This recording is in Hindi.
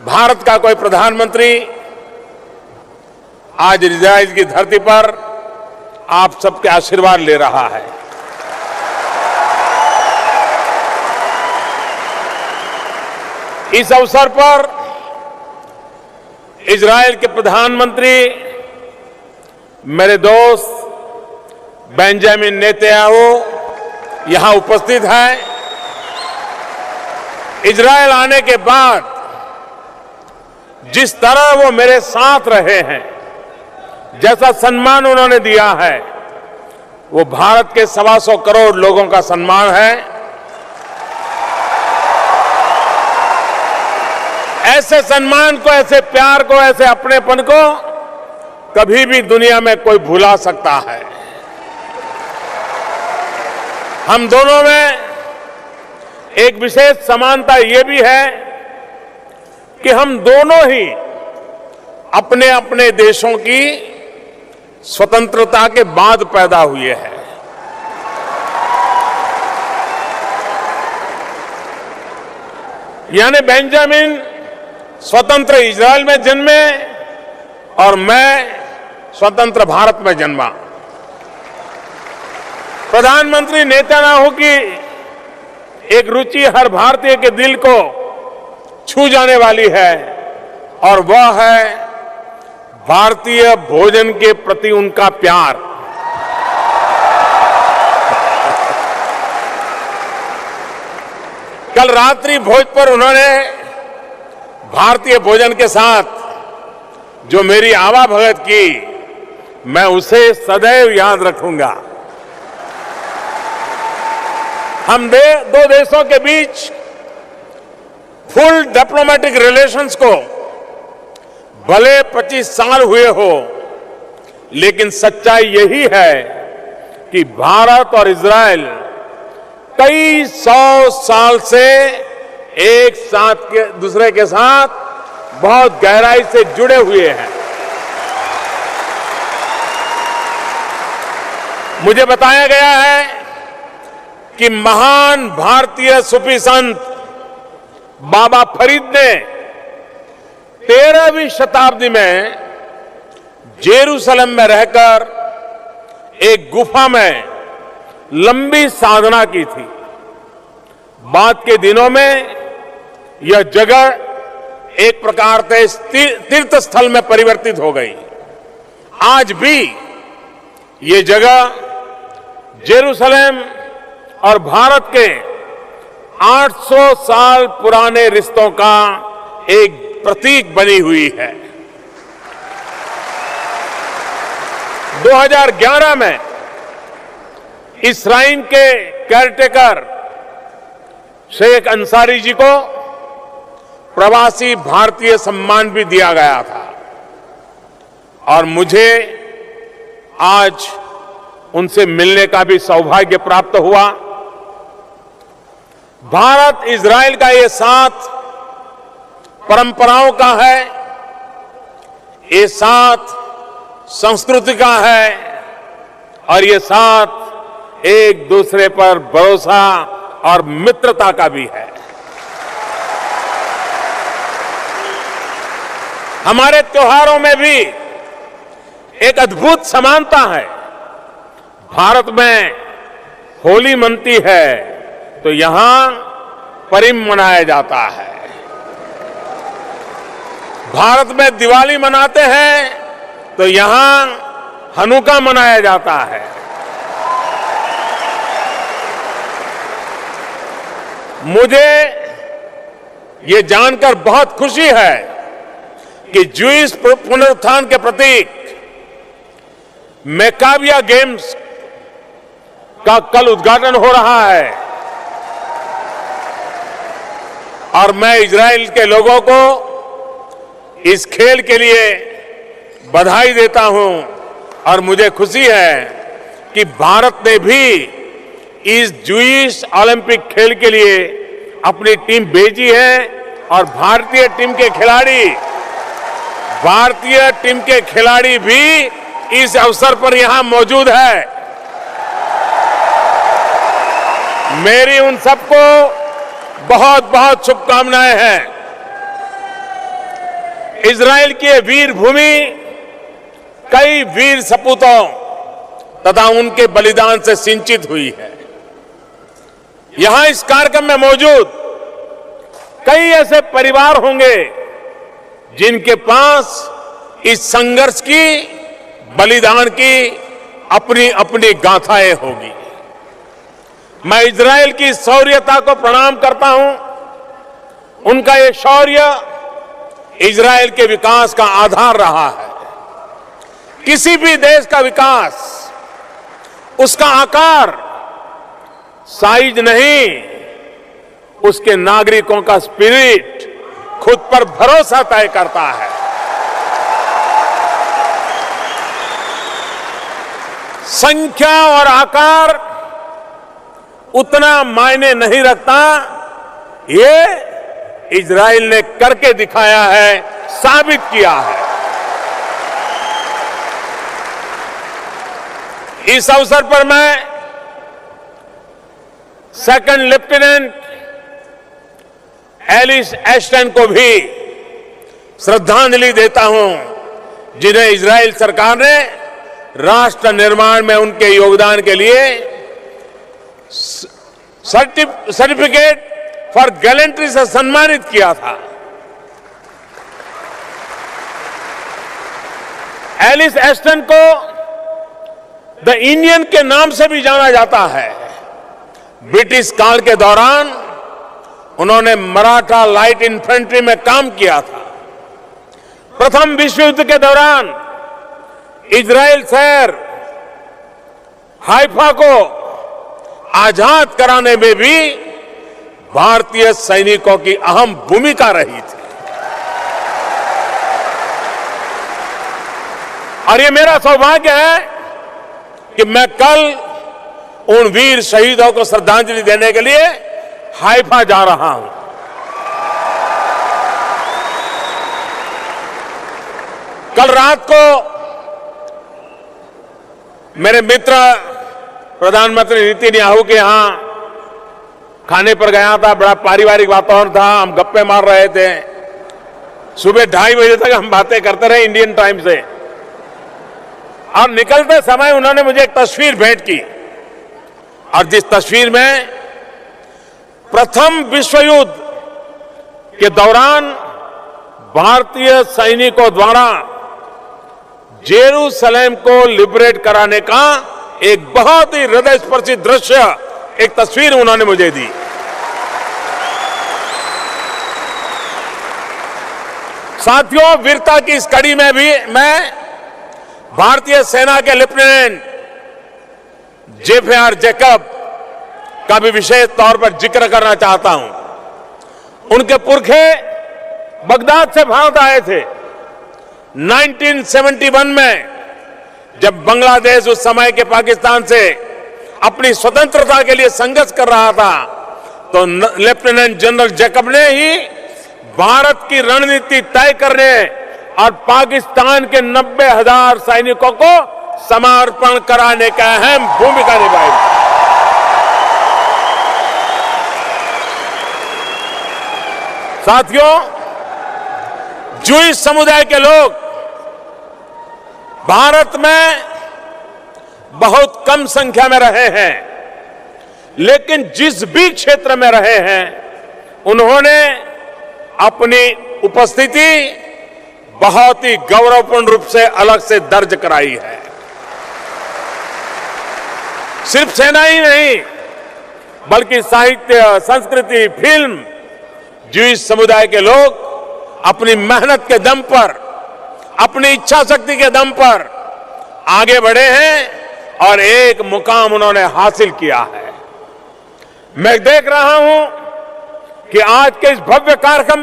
भारत का कोई प्रधानमंत्री आज इजराइल की धरती पर आप सबके आशीर्वाद ले रहा है। इस अवसर पर इजराइल के प्रधानमंत्री मेरे दोस्त बेंजामिन नेतन्याहू यहां उपस्थित हैं। इजराइल आने के बाद जिस तरह वो मेरे साथ रहे हैं, जैसा सम्मान उन्होंने दिया है, वो भारत के 125 करोड़ लोगों का सम्मान है। ऐसे सम्मान को, ऐसे प्यार को, ऐसे अपनेपन को कभी भी दुनिया में कोई भुला सकता है। हम दोनों में एक विशेष समानता ये भी है कि हम दोनों ही अपने अपने देशों की स्वतंत्रता के बाद पैदा हुए हैं। यानी बेंजामिन स्वतंत्र इजराइल में जन्मे और मैं स्वतंत्र भारत में जन्मा। प्रधानमंत्री नेतन्याहू की एक रुचि हर भारतीय के दिल को छू जाने वाली है और वह है भारतीय भोजन के प्रति उनका प्यार। कल रात्रि भोज पर उन्होंने भारतीय भोजन के साथ जो मेरी आवाभगत की, मैं उसे सदैव याद रखूंगा। हम दो देशों के बीच फुल डिप्लोमेटिक रिलेशंस को भले 25 साल हुए हो, लेकिन सच्चाई यही है कि भारत और इजराइल कई 100 साल से एक साथ के दूसरे के साथ बहुत गहराई से जुड़े हुए हैं। मुझे बताया गया है कि महान भारतीय सूफी संत बाबा फरीद ने 13वीं शताब्दी में जेरूसलम में रहकर एक गुफा में लंबी साधना की थी। बाद के दिनों में यह जगह एक प्रकार से तीर्थ स्थल में परिवर्तित हो गई। आज भी ये जगह जेरूसलम और भारत के 800 साल पुराने रिश्तों का एक प्रतीक बनी हुई है। 2011 में इस श्राइन के केयरटेकर शेख अंसारी जी को प्रवासी भारतीय सम्मान भी दिया गया था और मुझे आज उनसे मिलने का भी सौभाग्य प्राप्त हुआ। भारत इजराइल का ये साथ परंपराओं का है, ये साथ संस्कृति का है और ये साथ एक दूसरे पर भरोसा और मित्रता का भी है। हमारे त्योहारों में भी एक अद्भुत समानता है। भारत में होली मनती है तो यहां परिम मनाया जाता है। भारत में दिवाली मनाते हैं तो यहां हनुका मनाया जाता है। मुझे ये जानकर बहुत खुशी है कि ज्यूइश पुनरुत्थान के प्रतीक मैकाबिया गेम्स का कल उद्घाटन हो रहा है और मैं इजराइल के लोगों को इस खेल के लिए बधाई देता हूं और मुझे खुशी है कि भारत ने भी इस ज्यूइश ओलंपिक खेल के लिए अपनी टीम भेजी है और भारतीय टीम के खिलाड़ी भी इस अवसर पर यहां मौजूद है। मेरी उन सबको बहुत बहुत शुभकामनाएं हैं। इजराइल की ये वीर भूमि कई वीर सपूतों तथा उनके बलिदान से सिंचित हुई है। यहां इस कार्यक्रम में मौजूद कई ऐसे परिवार होंगे जिनके पास इस संघर्ष की, बलिदान की अपनी अपनी गाथाएं होगी। मैं इजराइल की शौर्यता को प्रणाम करता हूं। उनका ये शौर्य इजराइल के विकास का आधार रहा है। किसी भी देश का विकास, उसका आकार साइज नहीं, उसके नागरिकों का स्पिरिट, खुद पर भरोसा तय करता है। संख्या और आकार उतना मायने नहीं रखता, ये इजराइल ने करके दिखाया है, साबित किया है। इस अवसर पर मैं सेकंड लेफ्टिनेंट एलिस एस्टन को भी श्रद्धांजलि देता हूं, जिन्हें इजराइल सरकार ने राष्ट्र निर्माण में उनके योगदान के लिए सर्टिफिकेट फॉर गैलेंट्री से सम्मानित किया था। एलिस एस्टन को द इंडियन के नाम से भी जाना जाता है। ब्रिटिश काल के दौरान उन्होंने मराठा लाइट इन्फेंट्री में काम किया था। प्रथम विश्व युद्ध के दौरान इजराइल शहर हाइफा को आजाद कराने में भी भारतीय सैनिकों की अहम भूमिका रही थी। और ये मेरा सौभाग्य है कि मैं कल उन वीर शहीदों को श्रद्धांजलि देने के लिए हाइफा जा रहा हूं। कल रात को मेरे मित्र प्रधानमंत्री नेतन्याहू के यहां खाने पर गया था। बड़ा पारिवारिक वातावरण था, हम गप्पे मार रहे थे। सुबह 2:30 बजे तक हम बातें करते रहे इंडियन टाइम से। और निकलते समय उन्होंने मुझे एक तस्वीर भेंट की, और जिस तस्वीर में प्रथम विश्व युद्ध के दौरान भारतीय सैनिकों द्वारा जेरूसलेम को लिबरेट कराने का एक बहुत ही हृदयस्पर्शी दृश्य, एक तस्वीर उन्होंने मुझे दी। साथियों, वीरता की इस कड़ी में भी मैं भारतीय सेना के लेफ्टिनेंट जेफेआर जैकब का भी विशेष तौर पर जिक्र करना चाहता हूं। उनके पुरखे बगदाद से भारत आए थे 1971 में, जब बांग्लादेश उस समय के पाकिस्तान से अपनी स्वतंत्रता के लिए संघर्ष कर रहा था, तो लेफ्टिनेंट जनरल जैकब ने ही भारत की रणनीति तय करने और पाकिस्तान के 90,000 सैनिकों को समर्पण कराने का अहम भूमिका निभाई। साथियों, जूइश समुदाय के लोग भारत में बहुत कम संख्या में रहे हैं, लेकिन जिस भी क्षेत्र में रहे हैं, उन्होंने अपनी उपस्थिति बहुत ही गौरवपूर्ण रूप से अलग से दर्ज कराई है। सिर्फ सेना ही नहीं, बल्कि साहित्य, संस्कृति, फिल्म, जूइश समुदाय के लोग अपनी मेहनत के दम पर, अपनी इच्छा शक्ति के दम पर आगे बढ़े हैं और एक मुकाम उन्होंने हासिल किया है। मैं देख रहा हूं कि आज के इस भव्य कार्यक्रम